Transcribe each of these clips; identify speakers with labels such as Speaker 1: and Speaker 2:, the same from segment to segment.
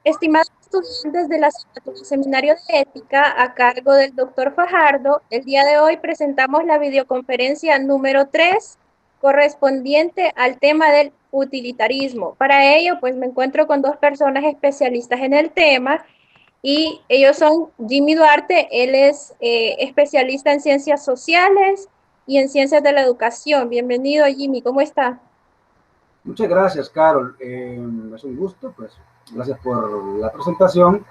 Speaker 1: Estimados estudiantes de la Seminario de Ética a cargo del doctor Fajardo, el día de hoy presentamos la videoconferencia número 3 correspondiente al tema del utilitarismo. Para ello, pues me encuentro con dos personas especialistas en el tema y ellos son Jimmy Duarte, él es especialista en ciencias sociales y en ciencias de la educación. Bienvenido, Jimmy, ¿cómo está?
Speaker 2: Muchas gracias, Carol. Es un gusto, pues, gracias por la presentación.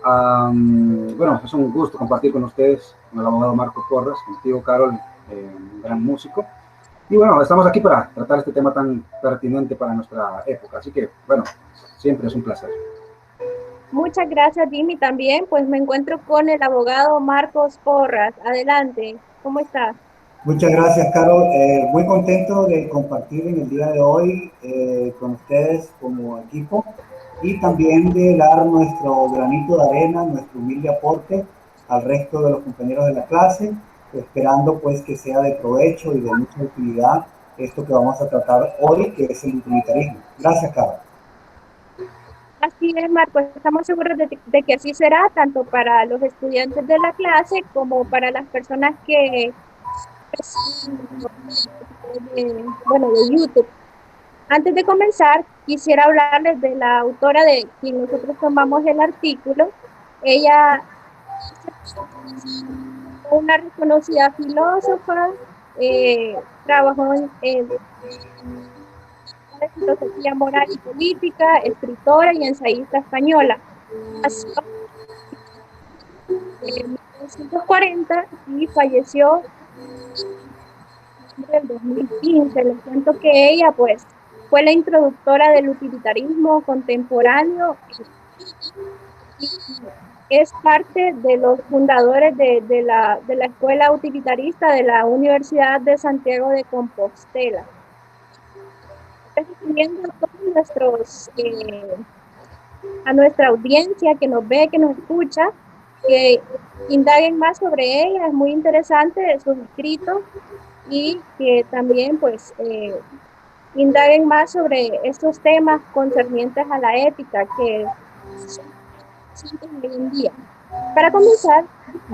Speaker 2: Bueno, es un gusto compartir con ustedes, con el abogado Marco Porras, contigo, Carol, un gran músico. Y bueno, estamos aquí para tratar este tema tan pertinente para nuestra época. Así que, bueno, siempre es un placer.
Speaker 1: Muchas gracias, Jimmy. También, pues me encuentro con el abogado Marcos Porras. Adelante, ¿cómo está?
Speaker 3: Muchas gracias, Carol. Muy contento de compartir en el día de hoy con ustedes como equipo y también de dar nuestro granito de arena, nuestro humilde aporte al resto de los compañeros de la clase, esperando pues que sea de provecho y de mucha utilidad esto que vamos a tratar hoy, que es el utilitarismo. Gracias, Carol.
Speaker 1: Así es, Marcos. Estamos seguros de que así será, tanto para los estudiantes de la clase como para las personas que bueno, de YouTube. Antes de comenzar, quisiera hablarles de la autora de quien nosotros tomamos el artículo. Ella una reconocida filósofa, trabajó en filosofía moral y política, escritora y ensayista española. Nació en 1940 y falleció en el 2015. Les cuento que ella, pues, fue la introductora del utilitarismo contemporáneo y es parte de los fundadores de la Escuela Utilitarista de la Universidad de Santiago de Compostela. Recomiendo a todos a nuestra audiencia que nos ve, que nos escucha, que indaguen más sobre ella. Es muy interesante sus escritos y que también pues indaguen más sobre estos temas concernientes a la ética que son hoy en día. Para comenzar,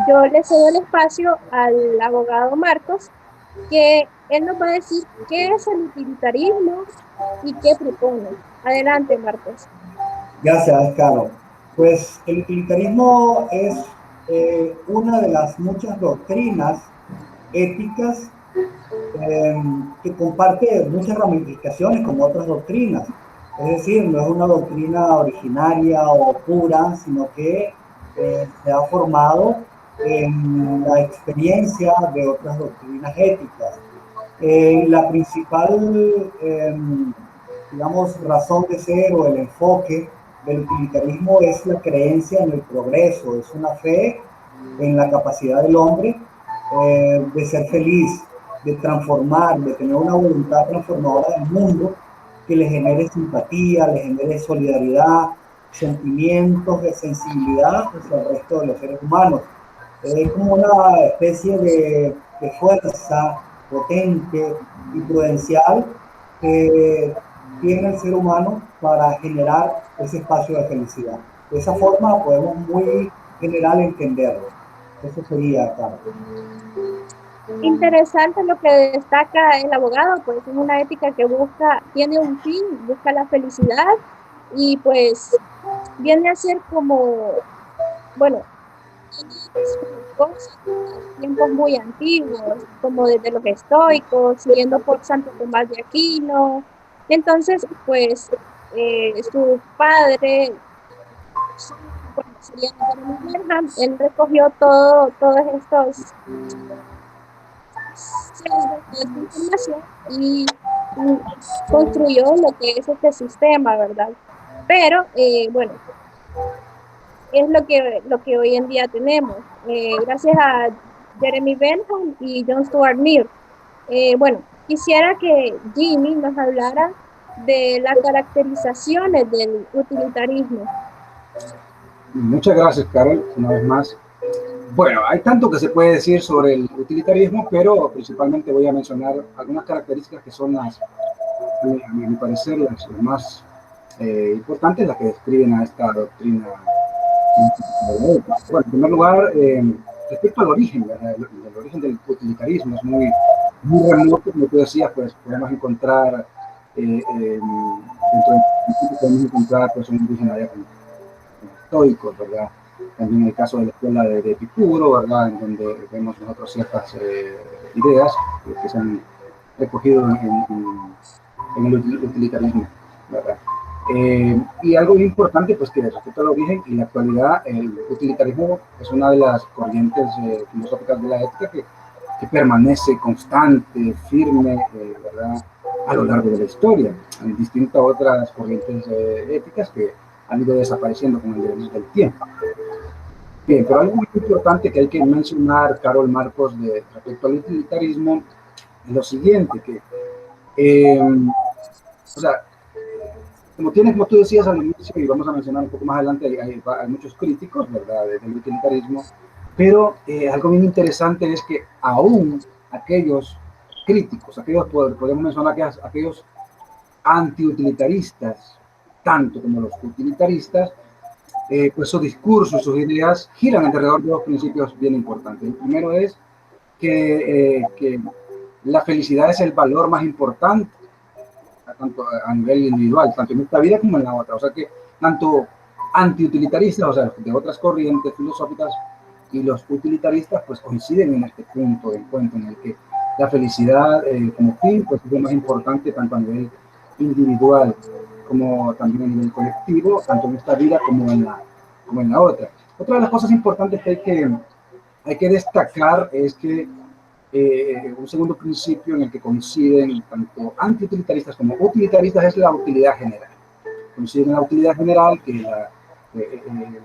Speaker 1: yo le cedo el espacio al abogado Marcos, que él nos va a decir qué es el utilitarismo y qué propone. Adelante, Marcos.
Speaker 3: Gracias, Carol. Pues el utilitarismo es una de las muchas doctrinas éticas que comparte muchas ramificaciones con otras doctrinas. Es decir, no es una doctrina originaria o pura, sino que se ha formado en la experiencia de otras doctrinas éticas. La principal, digamos, razón de ser o el enfoque del utilitarismo es la creencia en el progreso, es una fe en la capacidad del hombre de ser feliz, de transformar, de tener una voluntad transformadora del mundo que le genere simpatía, le genere solidaridad, sentimientos de sensibilidad hacia el resto de los seres humanos. Es como una especie de fuerza potente y prudencial que tiene el ser humano para generar ese espacio de felicidad. De esa forma podemos muy general entenderlo. Eso sería, claro.
Speaker 1: Interesante lo que destaca el abogado, pues es una ética que tiene un fin, busca la felicidad y pues viene a ser como, bueno, tiempos muy antiguos, como desde los estoicos, siguiendo por Santo Tomás de Aquino. Entonces, pues su padre, bueno, sería Jeremy Bentham, él recogió todos estos información y construyó lo que es este sistema, ¿verdad? Pero, bueno, es lo que hoy en día tenemos. Gracias a Jeremy Bentham y John Stuart Mill. Bueno, quisiera que Jimmy nos hablara de las caracterizaciones del utilitarismo.
Speaker 2: Muchas gracias, Carol, una vez más. Bueno, hay tanto que se puede decir sobre el utilitarismo, pero principalmente voy a mencionar algunas características que son a mi parecer, las más importantes las que describen a esta doctrina. Bueno, en primer lugar, respecto al origen, el origen del utilitarismo es muy remoto, como tú decías, pues podemos encontrar dentro del podemos encontrar pues un origen allá con estoicos, ¿verdad? También el caso de la escuela de Epicuro, ¿verdad? En donde vemos nosotros ciertas ideas que se han recogido en el utilitarismo, ¿verdad? Y algo importante, pues que respecto al origen y la actualidad, el utilitarismo es una de las corrientes filosóficas de la ética que permanece constante, firme, ¿verdad? A lo largo de la historia, en distintas otras corrientes éticas que han ido desapareciendo con el del tiempo. Bien, pero algo muy importante que hay que mencionar, Carol, Marcos, respecto al utilitarismo, es lo siguiente, que, o sea, como tú decías al inicio, y vamos a mencionar un poco más adelante, hay muchos críticos, ¿verdad?, del utilitarismo, pero algo bien interesante es que aún aquellos críticos, podemos mencionar aquellos antiutilitaristas, tanto como los utilitaristas, pues sus discursos, sus ideas giran alrededor de dos principios bien importantes. El primero es que la felicidad es el valor más importante, tanto a nivel individual, tanto en esta vida como en la otra. O sea que tanto antiutilitaristas, o sea, de otras corrientes filosóficas, y los utilitaristas pues coinciden en este punto de encuentro en el que la felicidad como fin pues es lo más importante tanto a nivel individual como también a nivel colectivo, tanto en esta vida como en la otra. Otra de las cosas importantes que hay que destacar es que un segundo principio en el que coinciden tanto antiutilitaristas como utilitaristas es la utilidad general. Coinciden en la utilidad general, que la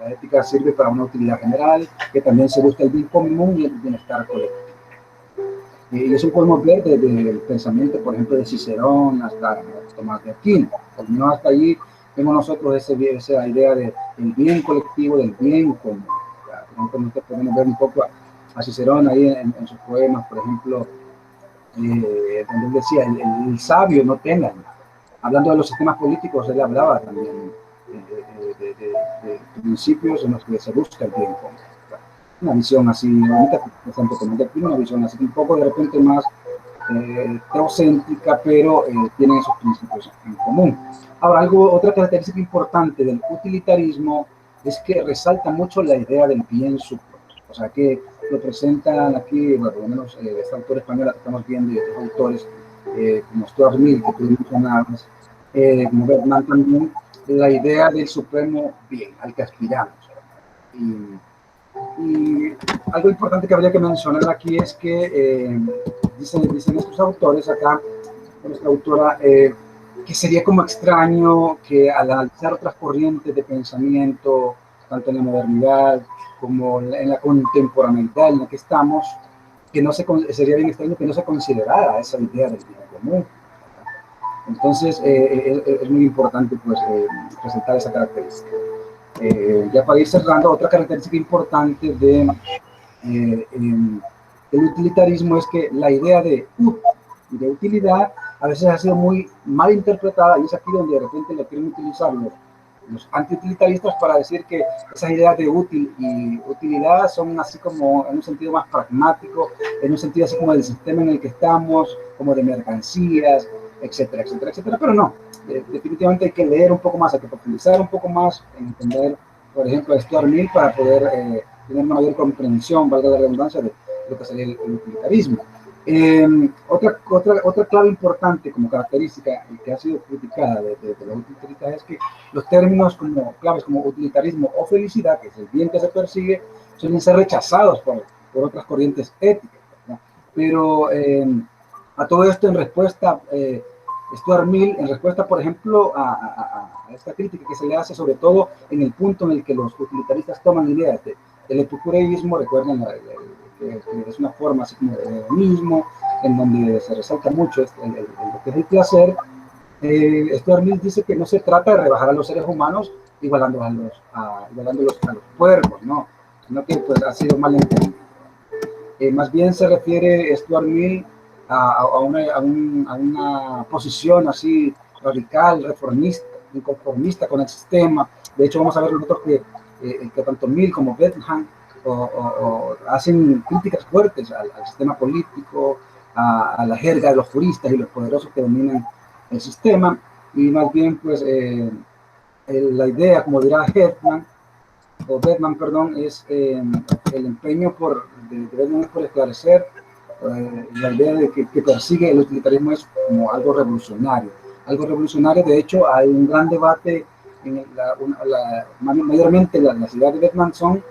Speaker 2: ética sirve para una utilidad general, que también se busca el bien común y el bienestar colectivo. Y eso podemos ver desde el pensamiento, por ejemplo, de Cicerón hasta Tomás de Aquino. Por lo menos hasta allí vemos nosotros esa idea del bien colectivo, del bien común. Por ejemplo, podemos ver un poco a Cicerón ahí en sus poemas, por ejemplo, donde él decía, el sabio no tenga. Hablando de los sistemas políticos, él hablaba también de principios en los que se busca el bien común. Una visión así, ahorita, por ejemplo, como de una visión así un poco de repente más teocéntrica, pero tienen esos principios en común. Ahora, otra característica importante del utilitarismo es que resalta mucho la idea del bien supremo. O sea, que lo presentan aquí, bueno, por lo menos este autor español que estamos viendo y otros autores, como Stuart Mill, que tú mencionabas, como Bergman también, la idea del supremo bien, al que aspiramos. Y algo importante que habría que mencionar aquí es que dicen estos autores acá, nuestra autora, que sería como extraño que al analizar otras corrientes de pensamiento, tanto en la modernidad como en la contemporaneidad en la que estamos, sería bien extraño que no se considerara esa idea del bien común. Entonces, es muy importante pues, presentar esa característica. Ya para ir cerrando, otra característica importante del utilitarismo es que la idea de utilidad a veces ha sido muy mal interpretada, y es aquí donde de repente la quieren utilizar los antiutilitaristas para decir que esas ideas de útil y utilidad son así como en un sentido más pragmático, en un sentido así como del sistema en el que estamos, como de mercancías, etcétera, etcétera, etcétera, pero no, definitivamente hay que leer un poco más, hay que profundizar un poco más, entender, por ejemplo, a Stuart Mill para poder tener una mayor comprensión, valga la redundancia, de lo que sería el utilitarismo. Otra clave importante como característica y que ha sido criticada de los utilitaristas es que los términos como claves como utilitarismo o felicidad, que es el bien que se persigue, suelen ser rechazados por otras corrientes éticas, ¿verdad? Pero a todo esto en respuesta, Stuart Mill, en respuesta, por ejemplo, a esta crítica que se le hace, sobre todo en el punto en el que los utilitaristas toman ideas del epicureísmo, recuerden que es una forma así como de hedonismo, en donde se resalta mucho lo que es el placer. Stuart Mill dice que no se trata de rebajar a los seres humanos igualándolos a los cuervos, ¿no? Sino que pues, ha sido mal entendido. Más bien se refiere Stuart Mill a una posición así radical, reformista, inconformista con el sistema. De hecho, vamos a ver nosotros que tanto Mill como Bentham hacen críticas fuertes al sistema político, a la jerga de los juristas y los poderosos que dominan el sistema, y más bien, pues, la idea, como dirá Beckman, perdón, es el empeño por esclarecer la idea de que persigue el utilitarismo es como algo revolucionario. De hecho, hay un gran debate en mayormente las ideas de Beckman son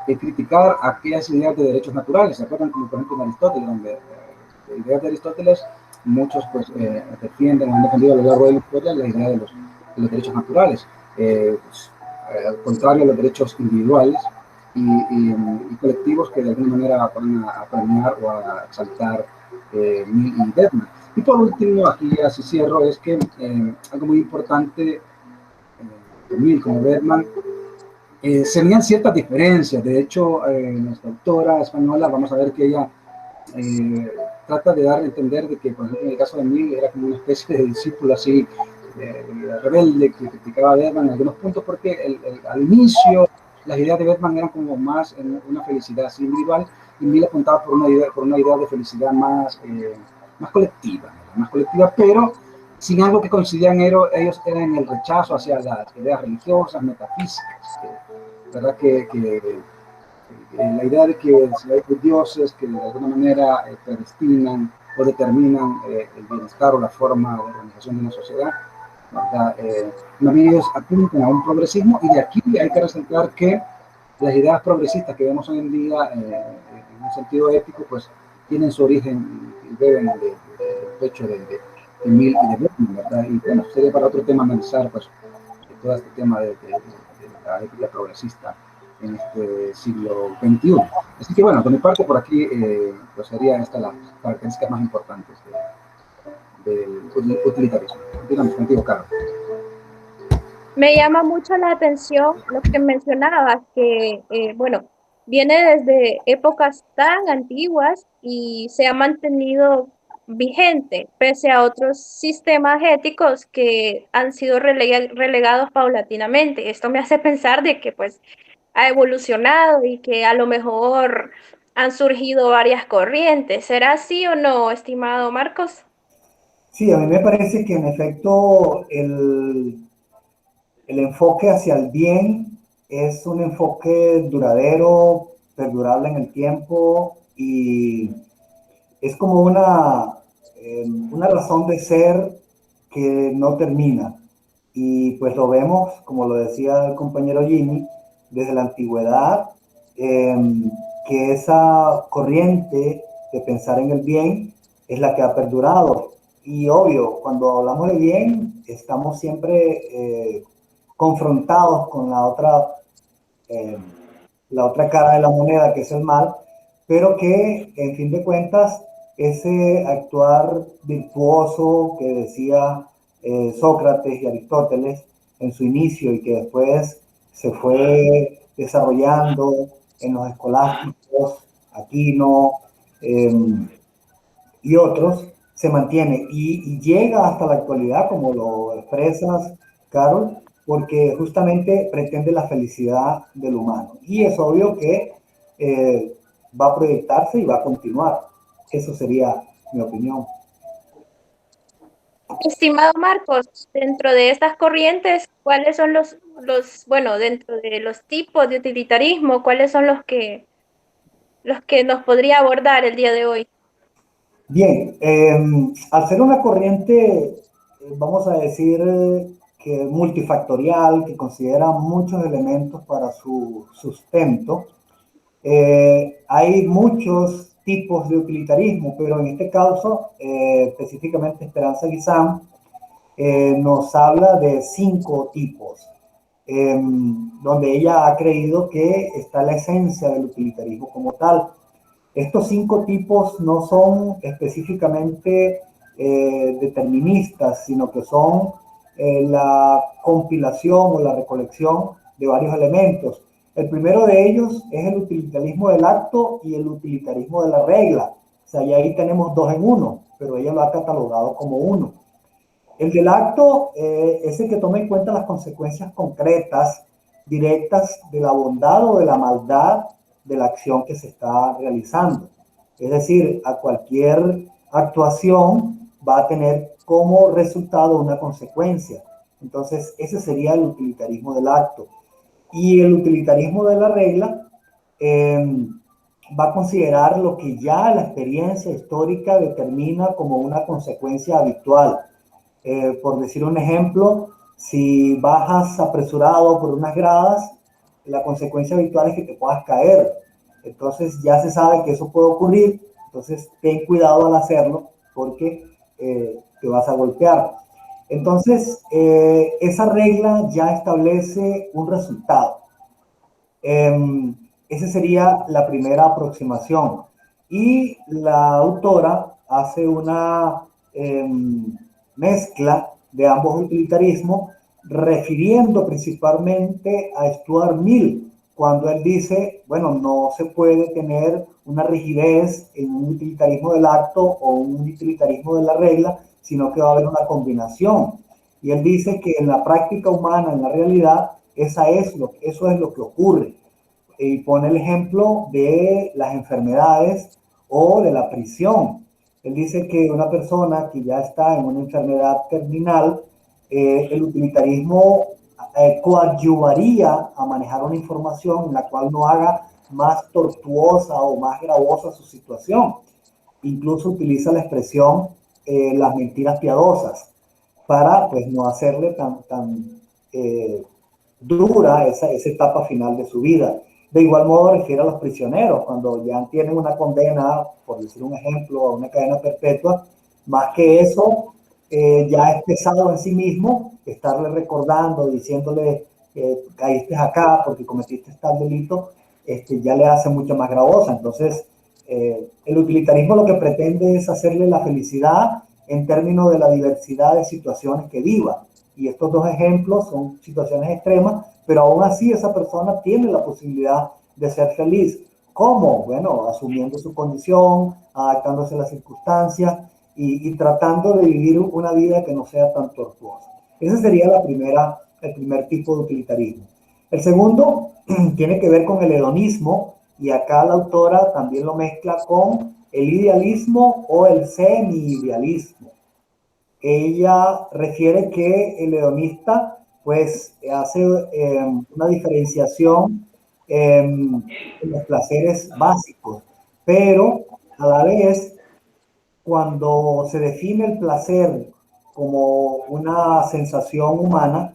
Speaker 2: criticar aquellas ideas de derechos naturales. ¿Se acuerdan? Como por ejemplo en Aristóteles, donde ideas de Aristóteles muchos pues defienden o han defendido a lo largo de la historia la idea de los derechos naturales, al contrario a los derechos individuales y colectivos que de alguna manera van a premiar o a exaltar Mill y Beckman. Y por último, aquí así cierro, es que algo muy importante de Mill como Beckman, se veían ciertas diferencias. De hecho, nuestra autora española, vamos a ver que ella trata de dar a entender de que, por ejemplo, en el caso de Mill era como una especie de discípulo así rebelde que criticaba a Beckman en algunos puntos, porque al inicio las ideas de Beckman eran como más en una felicidad así individual, y Mill apuntaba por una idea de felicidad más colectiva, pero sin algo que coincidían ellos eran en el rechazo hacia las ideas religiosas, metafísicas, ¿verdad? La idea de que hay dioses que de alguna manera predestinan o determinan el bienestar o la forma de organización de una sociedad, ¿verdad? Ellos apuntan a un progresismo, y de aquí hay que resaltar que las ideas progresistas que vemos hoy en día en un sentido ético pues tienen su origen y beben del pecho de Mill y de Beckman, ¿verdad? Y bueno, sería para otro tema analizar pues todo este tema de la ética progresista en este siglo XXI. Así que bueno, por mi parte por aquí pues serían estas las características más importantes del utilitarismo. Digamos, contigo, Carlos.
Speaker 1: Me llama mucho la atención lo que mencionabas, que, bueno, viene desde épocas tan antiguas y se ha mantenido vigente, pese a otros sistemas éticos que han sido relegados paulatinamente. Esto me hace pensar de que, pues, ha evolucionado y que a lo mejor han surgido varias corrientes. ¿Será así o no, estimado Marcos?
Speaker 3: Sí, a mí me parece que en efecto el enfoque hacia el bien es un enfoque duradero, perdurable en el tiempo, y es como una razón de ser que no termina. Y pues lo vemos, como lo decía el compañero Jimmy, desde la antigüedad, eh, que esa corriente de pensar en el bien es la que ha perdurado. Y obvio, cuando hablamos de bien, estamos siempre confrontados con eh, la otra cara de la moneda, que es el mal, pero que en fin de cuentas ese actuar virtuoso que decía Sócrates y Aristóteles en su inicio y que después se fue desarrollando en los escolásticos, Aquino eh, y otros, se mantiene y llega hasta la actualidad, como lo expresas, Carol, porque justamente pretende la felicidad del humano. Y es obvio que va a proyectarse y va a continuar. Eso sería mi opinión.
Speaker 1: Estimado Marcos, dentro de estas corrientes, ¿cuáles son bueno, dentro de los tipos de utilitarismo, cuáles son los que nos podría abordar el día de hoy?
Speaker 3: Bien, al ser una corriente, vamos a decir que multifactorial, que considera muchos elementos para su sustento, hay muchos tipos de utilitarismo, pero en este caso, específicamente Esperanza Guizán, nos habla de 5 tipos, donde ella ha creído que está la esencia del utilitarismo como tal. Estos 5 tipos no son específicamente deterministas, sino que son la compilación o la recolección de varios elementos. El primero de ellos es el utilitarismo del acto y el utilitarismo de la regla. O sea, ya ahí tenemos 2 en 1, pero ella lo ha catalogado como 1. El del acto es el que toma en cuenta las consecuencias concretas, directas de la bondad o de la maldad de la acción que se está realizando. Es decir, a cualquier actuación va a tener como resultado una consecuencia. Entonces, ese sería el utilitarismo del acto. Y el utilitarismo de la regla va a considerar lo que ya la experiencia histórica determina como una consecuencia habitual. Por decir un ejemplo, si bajas apresurado por unas gradas, la consecuencia habitual es que te puedas caer. Entonces ya se sabe que eso puede ocurrir, entonces ten cuidado al hacerlo porque te vas a golpear. Entonces, esa regla ya establece un resultado. Esa sería la primera aproximación. Y la autora hace una mezcla de ambos utilitarismos, refiriendo principalmente a Stuart Mill, cuando él dice, bueno, no se puede tener una rigidez en un utilitarismo del acto o un utilitarismo de la regla, sino que va a haber una combinación. Y él dice que en la práctica humana, en la realidad, eso es lo que ocurre. Y pone el ejemplo de las enfermedades o de la prisión. Él dice que una persona que ya está en una enfermedad terminal, el utilitarismo coadyuvaría a manejar una información en la cual no haga más tortuosa o más gravosa su situación. Incluso utiliza la expresión las mentiras piadosas para pues no hacerle tan dura esa etapa final de su vida. De igual modo refiere a los prisioneros, cuando ya tienen una condena, por decir un ejemplo, a una cadena perpetua, más que eso, ya es pesado en sí mismo estarle recordando, diciéndole caíste acá porque cometiste tal delito, ya le hace mucho más gravosa. Entonces, el utilitarismo lo que pretende es hacerle la felicidad en términos de la diversidad de situaciones que viva. Y estos dos ejemplos son situaciones extremas, pero aún así esa persona tiene la posibilidad de ser feliz. ¿Cómo? Bueno, asumiendo su condición, adaptándose a las circunstancias y tratando de vivir una vida que no sea tan tortuosa. Ese sería el primer tipo de utilitarismo. El segundo tiene que ver con el hedonismo, y acá la autora también lo mezcla con el idealismo o el semi-idealismo. Ella refiere que el hedonista pues hace una diferenciación en los placeres básicos, pero a la vez cuando se define el placer como una sensación humana,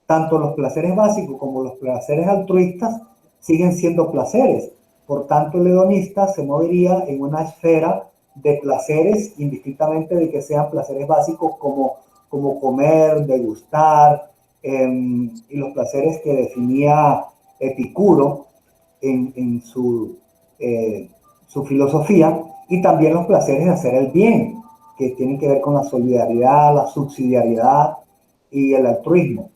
Speaker 3: tanto los placeres básicos como los placeres altruistas siguen siendo placeres. Por tanto, el hedonista se movería en una esfera de placeres, indistintamente de que sean placeres básicos como comer, degustar, y los placeres que definía Epicuro en su filosofía, y también los placeres de hacer el bien, que tienen que ver con la solidaridad, la subsidiariedad y el altruismo.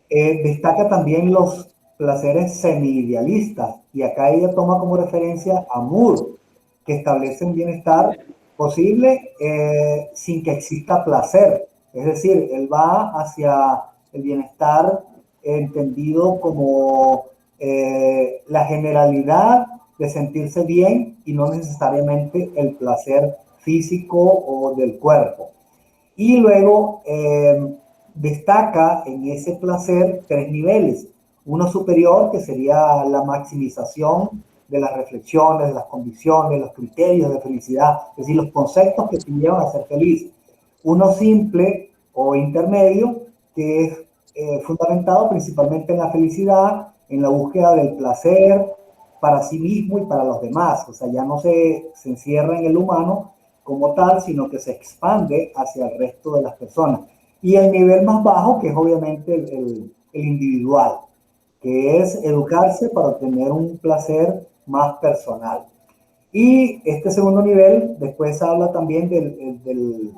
Speaker 3: Destaca también los placeres semi-idealistas, y acá ella toma como referencia a Moore, que establecen bienestar posible sin que exista placer. Es decir, él va hacia el bienestar entendido como la generalidad de sentirse bien y no necesariamente el placer físico o del cuerpo. Y luego destaca en ese placer tres niveles. Uno superior, que sería la maximización de las reflexiones, de las condiciones, los criterios de felicidad, es decir, los conceptos que te llevan a ser feliz. Uno simple o intermedio, que es fundamentado principalmente en la felicidad, en la búsqueda del placer para sí mismo y para los demás. O sea, ya no se encierra en el humano como tal, sino que se expande hacia el resto de las personas. Y el nivel más bajo, que es obviamente el individual, que es educarse para obtener un placer más personal. Y este segundo nivel después habla también del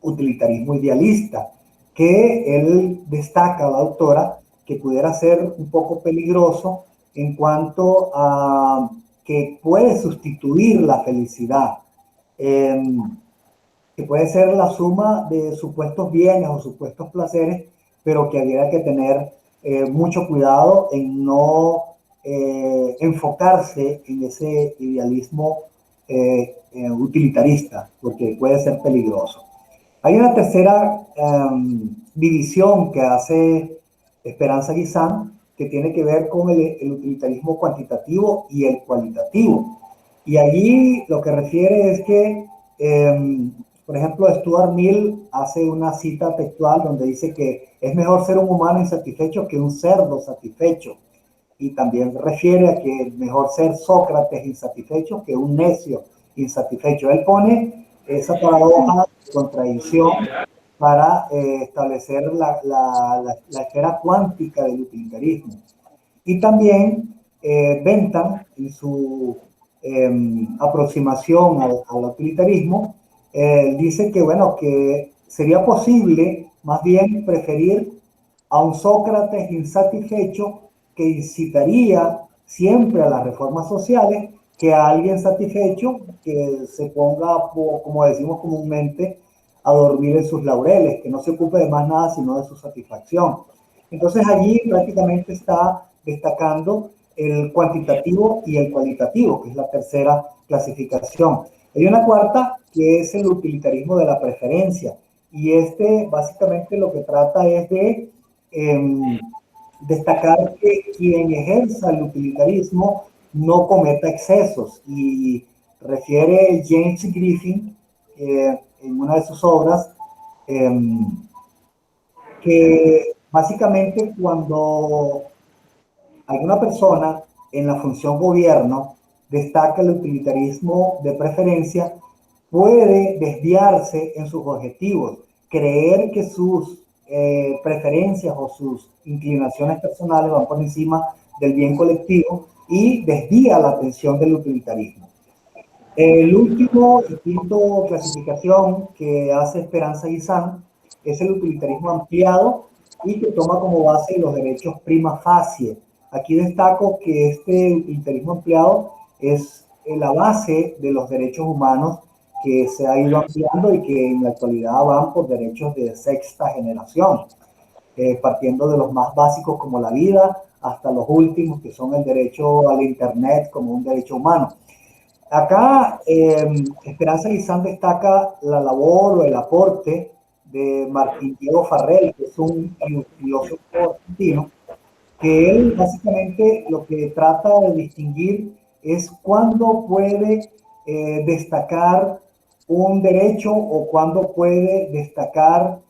Speaker 3: utilitarismo idealista, que él destaca, la autora, que pudiera ser un poco peligroso en cuanto a que puede sustituir la felicidad. que puede ser la suma de supuestos bienes o supuestos placeres, pero que habría que tener mucho cuidado en no enfocarse en ese idealismo utilitarista, porque puede ser peligroso. Hay una tercera división que hace Esperanza Guizán, que tiene que ver con el utilitarismo cuantitativo y el cualitativo. Y allí lo que refiere es que, por ejemplo, Stuart Mill hace una cita textual donde dice que es mejor ser un humano insatisfecho que un cerdo satisfecho. Y también refiere a que es mejor ser Sócrates insatisfecho que un necio insatisfecho. Él pone esa paradoja de contradicción para establecer la esfera cuántica del utilitarismo. Y también Bentham, en su aproximación al utilitarismo, dice que, bueno, que sería posible más bien preferir a un Sócrates insatisfecho que incitaría siempre a las reformas sociales que a alguien satisfecho que se ponga, como decimos comúnmente, a dormir en sus laureles, que no se ocupe de más nada sino de su satisfacción. Entonces allí prácticamente está destacando el cuantitativo y el cualitativo, que es la tercera clasificación. Hay una cuarta que es el utilitarismo de la preferencia, y este básicamente lo que trata es de destacar que quien ejerza el utilitarismo no cometa excesos, y refiere James Griffin en una de sus obras que básicamente cuando alguna persona en la función gobierno destaca el utilitarismo de preferencia, puede desviarse en sus objetivos, creer que sus preferencias o sus inclinaciones personales van por encima del bien colectivo y desvía la atención del utilitarismo. El último y quinto clasificación que hace Esperanza Guizán es el utilitarismo ampliado y que toma como base los derechos prima facie. Aquí destaco que este utilitarismo ampliado es la base de los derechos humanos que se ha ido ampliando y que en la actualidad van por derechos de sexta generación, partiendo de los más básicos como la vida hasta los últimos que son el derecho al internet como un derecho humano. Acá Esperanza Guizán destaca la labor o el aporte de Martín Diego Farrell, que es un filósofo argentino, que él básicamente lo que trata de distinguir es cuándo puede destacar un derecho o cuándo puede destacar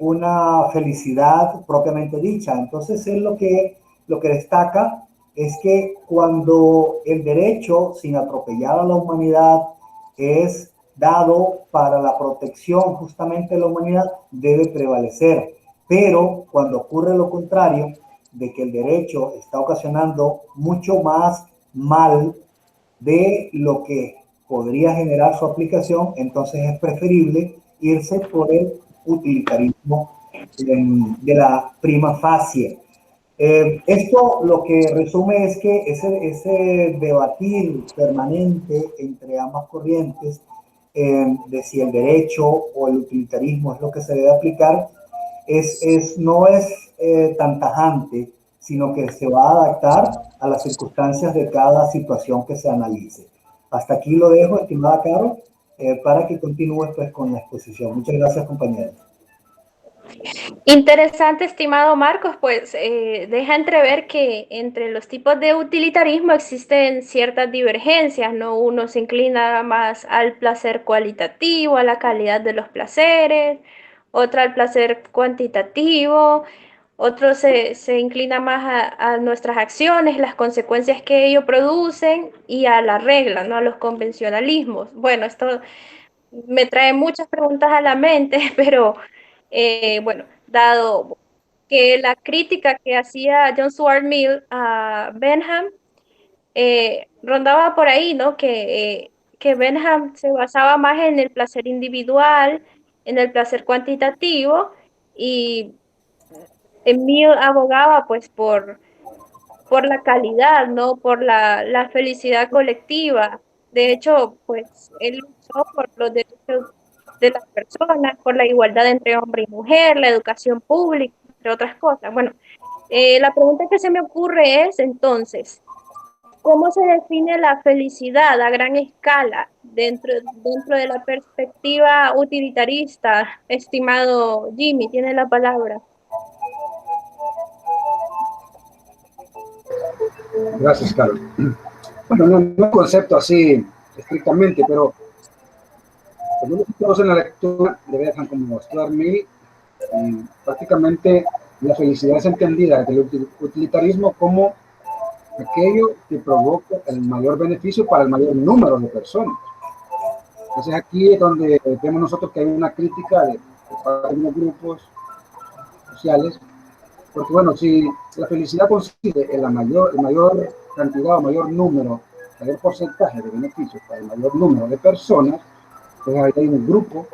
Speaker 3: una felicidad propiamente dicha. Entonces él lo que destaca es que cuando el derecho, sin atropellar a la humanidad, es dado para la protección justamente de la humanidad, debe prevalecer. Pero cuando ocurre lo contrario, de que el derecho está ocasionando mucho más mal de lo que podría generar su aplicación, entonces es preferible irse por el utilitarismo de la prima facie. Esto lo que resume es que ese debatir permanente entre ambas corrientes de si el derecho o el utilitarismo es lo que se debe aplicar, no es tan tajante, sino que se va a adaptar a las circunstancias de cada situación que se analice. Hasta aquí lo dejo, estimada Caro, para que continúes pues, con la exposición. Muchas gracias, compañeros.
Speaker 1: Interesante, estimado Marcos, pues deja entrever que entre los tipos de utilitarismo existen ciertas divergencias, ¿no? Uno se inclina más al placer cualitativo, a la calidad de los placeres, otra al placer cuantitativo, otro se inclina más a nuestras acciones, las consecuencias que ello producen y a la regla, ¿no? A los convencionalismos. Bueno, esto me trae muchas preguntas a la mente, pero bueno, dado que la crítica que hacía John Stuart Mill a Bentham rondaba por ahí, ¿no? Que Bentham se basaba más en el placer individual, en el placer cuantitativo, y Mill abogaba pues por la calidad, ¿no? Por la felicidad colectiva. De hecho, pues él luchó por los derechos de las personas, por la igualdad entre hombre y mujer, la educación pública, entre otras cosas. Bueno, la pregunta que se me ocurre es entonces, ¿cómo se define la felicidad a gran escala dentro de la perspectiva utilitarista? Estimado Jimmy, tiene la palabra.
Speaker 2: Gracias, Carol. Bueno, no un concepto así estrictamente, pero cuando nosotros en la lectura de Bethlehem como Stuart Mill, prácticamente la felicidad es entendida desde el utilitarismo como aquello que provoca el mayor beneficio para el mayor número de personas. Entonces aquí es donde vemos nosotros que hay una crítica de parte de unos grupos sociales, porque bueno, si la felicidad consiste en la mayor cantidad o mayor número, mayor porcentaje de beneficios para el mayor número de personas, pues ahí hay un grupo,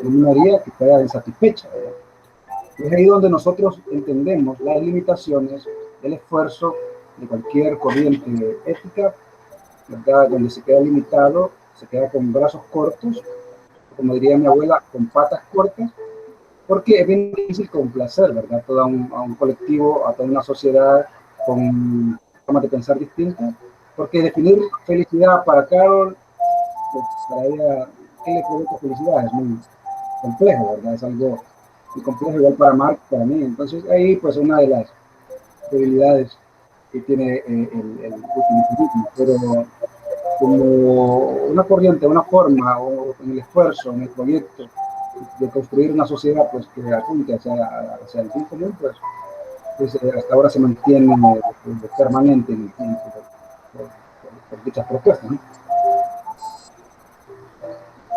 Speaker 2: una minoría que queda insatisfecha, ¿verdad? Es ahí donde nosotros entendemos las limitaciones del esfuerzo de cualquier corriente ética, ¿verdad? Donde se queda limitado, se queda con brazos cortos, como diría mi abuela, con patas cortas, porque es bien difícil complacer, ¿verdad? A un colectivo, a toda una sociedad con formas de pensar distintas, porque definir felicidad para Carol, pues para ella, ¿qué le provoca felicidad? Es muy complejo, ¿verdad? Es algo muy complejo, igual para Mark, para mí. Entonces ahí pues una de las debilidades que tiene el utilitarismo, pero como una corriente, una forma, o en el esfuerzo, en el proyecto de construir una sociedad pues que apunte hacia el fin común, pues hasta ahora se mantiene permanente en el tiempo por dichas propuestas, ¿no?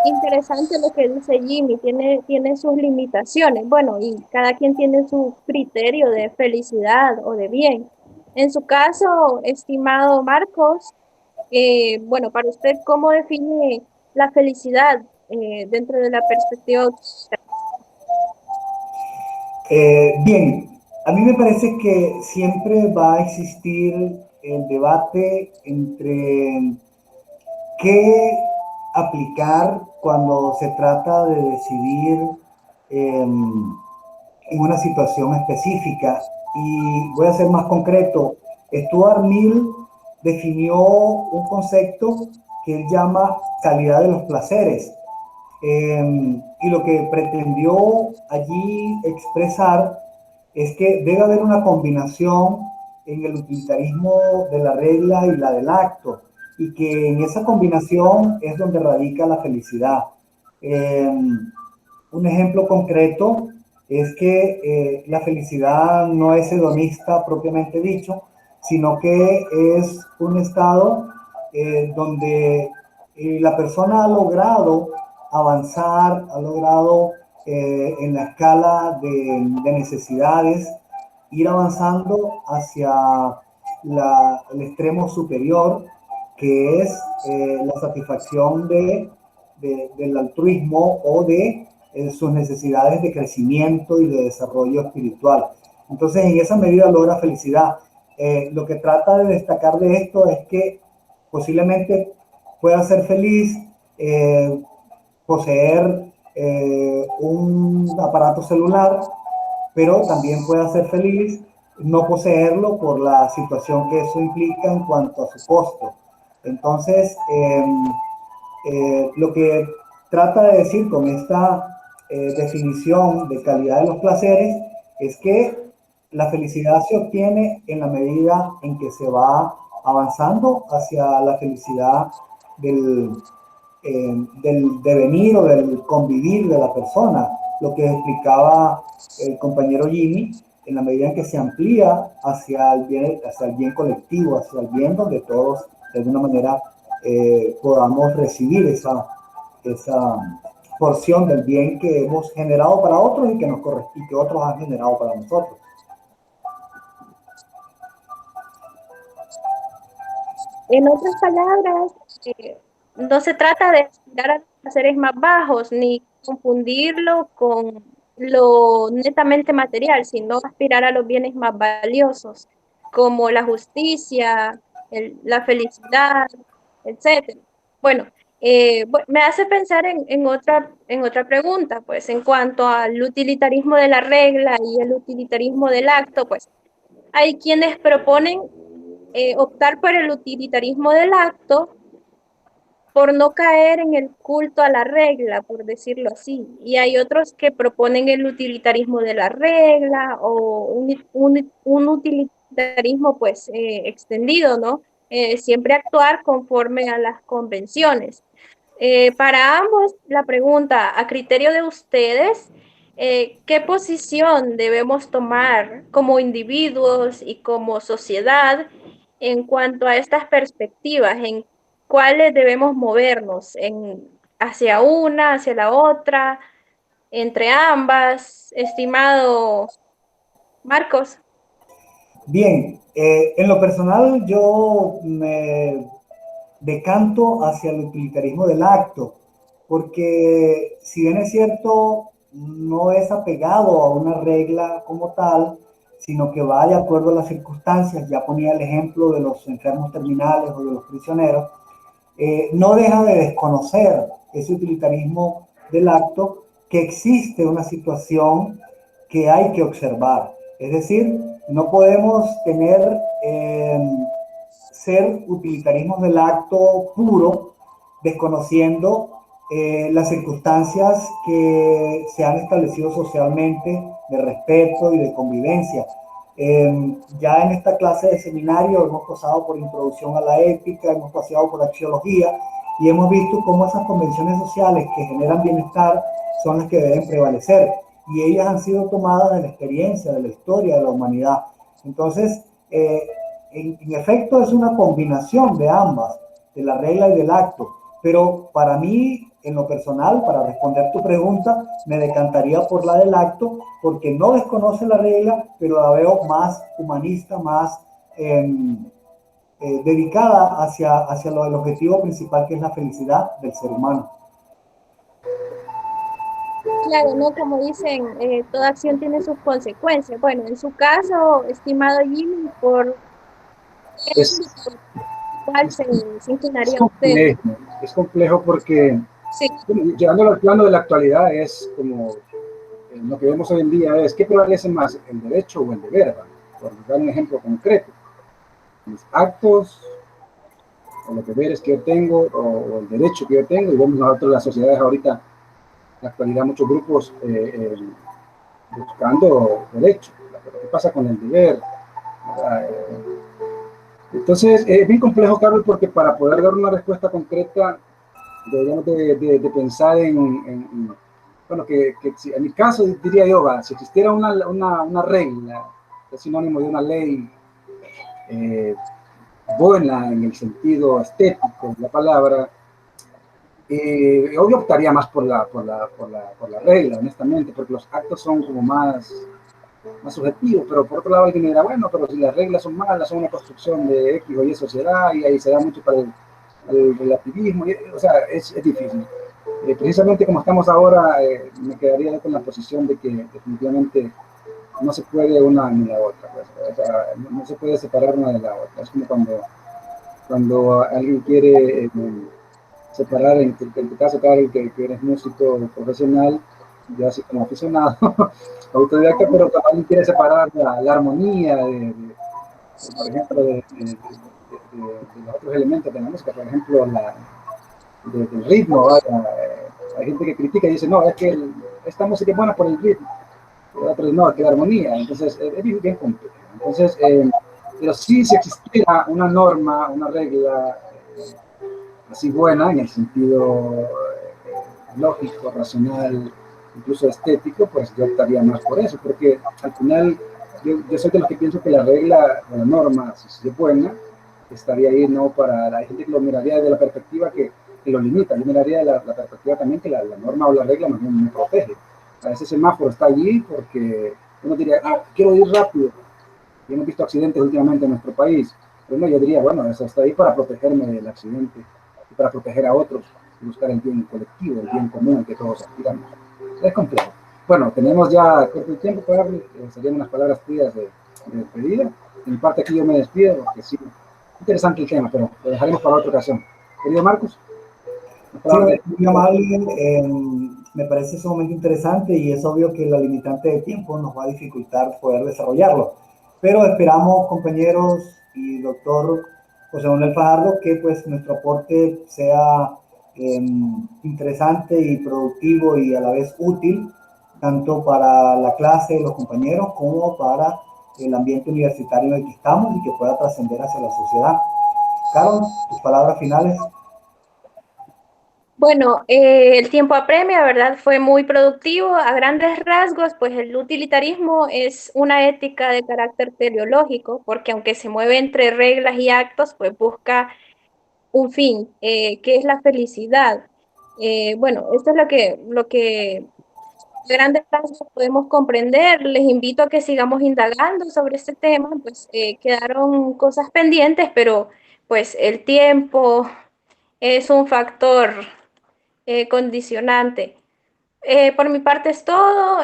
Speaker 1: Interesante lo que dice Jimmy, tiene sus limitaciones. Bueno, y cada quien tiene su criterio de felicidad o de bien. En su caso, estimado Marcos, bueno, para usted, ¿cómo define la felicidad dentro de la perspectiva?
Speaker 3: Bien, a mí me parece que siempre va a existir el debate entre qué aplicar cuando se trata de decidir en una situación específica. Y voy a ser más concreto. Stuart Mill definió un concepto que él llama calidad de los placeres. Y lo que pretendió allí expresar es que debe haber una combinación en el utilitarismo de la regla y la del acto, y que en esa combinación es donde radica la felicidad. Un ejemplo concreto es que la felicidad no es hedonista propiamente dicho, sino que es un estado donde la persona ha logrado avanzar, ha logrado en la escala de necesidades ir avanzando hacia el extremo superior, que es la satisfacción del altruismo o de sus necesidades de crecimiento y de desarrollo espiritual. Entonces, en esa medida logra felicidad. Lo que trata de destacar de esto es que posiblemente pueda ser feliz poseer un aparato celular, pero también puede ser feliz no poseerlo por la situación que eso implica en cuanto a su costo. Entonces, lo que trata de decir con esta definición de calidad de los placeres es que la felicidad se obtiene en la medida en que se va avanzando hacia la felicidad del devenir o del convivir de la persona, lo que explicaba el compañero Jimmy, en la medida en que se amplía hacia el bien colectivo, hacia el bien donde todos de alguna manera podamos recibir esa porción del bien que hemos generado para otros y que nos corresponde, y que otros han generado para nosotros.
Speaker 1: En otras palabras, no se trata de aspirar a los placeres más bajos ni confundirlo con lo netamente material, sino aspirar a los bienes más valiosos, como la justicia, la felicidad, etc. Bueno, Me hace pensar en otra pregunta, pues en cuanto al utilitarismo de la regla y el utilitarismo del acto, pues hay quienes proponen optar por el utilitarismo del acto por no caer en el culto a la regla, por decirlo así. Y hay otros que proponen el utilitarismo de la regla o un utilitarismo pues extendido, ¿no? Siempre actuar conforme a las convenciones. Para ambos, la pregunta, a criterio de ustedes, ¿qué posición debemos tomar como individuos y como sociedad en cuanto a estas perspectivas? ¿En cuáles debemos movernos? ¿Hacia una, hacia la otra, entre ambas? Estimado Marcos.
Speaker 3: Bien, en lo personal yo me decanto hacia el utilitarismo del acto, porque si bien es cierto, no es apegado a una regla como tal, sino que va de acuerdo a las circunstancias. Ya ponía el ejemplo de los enfermos terminales o de los prisioneros. No deja de desconocer ese utilitarismo del acto, que existe una situación que hay que observar. Es decir, no podemos tener ser utilitarismos del acto puro, desconociendo las circunstancias que se han establecido socialmente de respeto y de convivencia. Ya en esta clase de seminario hemos pasado por introducción a la ética, hemos pasado por axiología y hemos visto cómo esas convenciones sociales que generan bienestar son las que deben prevalecer, y ellas han sido tomadas de la experiencia, de la historia de la humanidad. Entonces, en efecto es una combinación de ambas, de la regla y del acto, pero para mí, en lo personal, para responder tu pregunta, me decantaría por la del acto, porque no desconoce la regla, pero la veo más humanista, más dedicada hacia el objetivo principal, que es la felicidad del ser humano.
Speaker 1: Claro, ¿no? Como dicen, toda acción tiene sus consecuencias. Bueno, en su caso, estimado Jimmy, ¿por qué
Speaker 2: Es,
Speaker 1: ámbito cuál se
Speaker 2: es
Speaker 1: inclinaría usted?
Speaker 2: complejo, es complejo porque,
Speaker 1: Sí,
Speaker 2: bueno, llevándolo al plano de la actualidad, es como lo que vemos hoy en día es qué prevalece más, el derecho o el deber, ¿verdad? Por dar un ejemplo concreto, mis actos o los deberes que yo tengo o el derecho que yo tengo, y vemos nosotros las sociedades ahorita, en la actualidad, muchos grupos buscando derecho, pero ¿qué pasa con el deber? Entonces, es bien complejo, Carlos, porque para poder dar una respuesta concreta, deberíamos de pensar bueno, que si, en mi caso diría yo, va, si existiera una regla, es sinónimo de una ley eh, buena en el sentido estético de la palabra, yo optaría más por la regla, honestamente, porque los actos son como más subjetivos, pero por otro lado alguien me dirá, bueno, pero si las reglas son malas, son una construcción de X o Y sociedad, y ahí se da mucho para el relativismo, o sea, es difícil. Precisamente como estamos ahora, me quedaría con la posición de que definitivamente no se puede una ni la otra, pues, o sea, no se puede separar una de la otra. Es como cuando alguien quiere separar, en tu caso, Carol, que eres músico profesional, yo así como aficionado, autodidacta, pero también quiere separar la armonía, por ejemplo, de los otros elementos de la música, por ejemplo, del ritmo. Hay gente que critica y dice, no, es que esta música es buena por el ritmo, otros no, que la armonía. Entonces, es bien complejo. Entonces, pero sí, si existiera una norma, una regla así buena, en el sentido lógico, racional, incluso estético, pues yo optaría más por eso, porque al final yo soy de los que pienso que la regla o la norma, si es buena, estaría ahí no para la gente que lo miraría desde la perspectiva que lo limita. Yo miraría la perspectiva también que la norma o la regla más bien me protege. A ese semáforo está allí porque uno diría, ah, quiero ir rápido. Y hemos visto accidentes últimamente en nuestro país. Pero no, yo diría, bueno, eso está ahí para protegerme del accidente y para proteger a otros y buscar el bien colectivo, el bien común que todos aspiramos. Es complejo. Bueno, tenemos ya corto tiempo para serían unas palabras tuyas de despedida. De mi parte aquí yo me despido porque sí, interesante el tema, pero lo dejaremos para otra ocasión. Querido Marcos.
Speaker 3: Sí, muy amable. Me parece sumamente interesante y es obvio que la limitante de tiempo nos va a dificultar poder desarrollarlo. Pero esperamos, compañeros y doctor José Manuel Fajardo, que pues nuestro aporte sea interesante y productivo y a la vez útil, tanto para la clase de los compañeros como para el ambiente universitario en el que estamos y que pueda trascender hacia la sociedad. Carol, tus palabras finales.
Speaker 1: Bueno, el tiempo apremia, ¿verdad? Fue muy productivo. A grandes rasgos, pues el utilitarismo es una ética de carácter teleológico, porque aunque se mueve entre reglas y actos, pues busca un fin, que es la felicidad. Bueno, esto es lo que a grandes rasgos podemos comprender. Les invito a que sigamos indagando sobre este tema, pues quedaron cosas pendientes, pero pues el tiempo es un factor condicionante. Por mi parte es todo.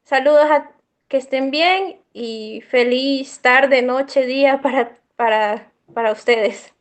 Speaker 1: Saludos a que estén bien y feliz tarde, noche, día para ustedes.